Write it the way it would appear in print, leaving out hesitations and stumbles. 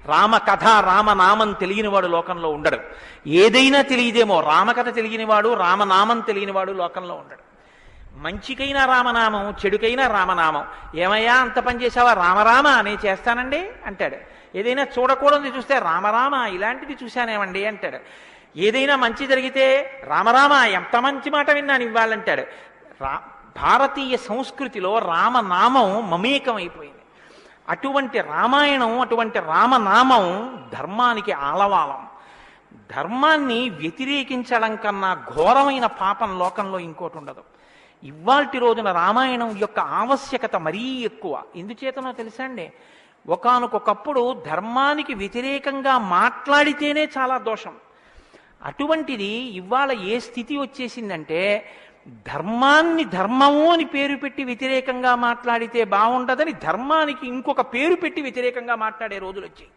రామకథ రామనామం తెలియనివాడు లోకంలో ఉండడు. ఏదైనా తెలియదేమో, రామకథ తెలియనివాడు రామనామం తెలియనివాడు లోకంలో ఉండడు. మంచికైనా రామనామం, చెడుకైనా రామనామం. ఏమయ్యా అంత పని చేసావా? రామరామ నేను చేస్తానండి అంటాడు. ఏదైనా చూడకూడదు చూస్తే రామరామ ఇలాంటిది చూశానేమండి అంటాడు. ఏదైనా మంచి జరిగితే రామరామ ఎంత మంచి మాట విన్నాను ఇవ్వాలంటాడు. భారతీయ సంస్కృతిలో రామనామం మమేకం అయిపోయింది. అటువంటి రామాయణం, అటువంటి రామనామం ధర్మానికి ఆలవాలం. ధర్మాన్ని వ్యతిరేకించడం కన్నా ఘోరమైన పాపం లోకంలో ఇంకోటి ఉండదు. ఇవాల్టి రోజున రామాయణం యొక్క ఆవశ్యకత మరీ ఎక్కువ. ఎందుచేతనో తెలుసా అండి? ఒకానొకప్పుడు ధర్మానికి వ్యతిరేకంగా మాట్లాడితేనే చాలా దోషం. అటువంటిది ఇవాళ ఏ స్థితి వచ్చేసిందంటే, ధర్మాన్ని ధర్మము అని పేరు పెట్టి వ్యతిరేకంగా మాట్లాడితే బాగుండదని ధర్మానికి ఇంకొక పేరు పెట్టి వ్యతిరేకంగా మాట్లాడే రోజులు వచ్చాయి.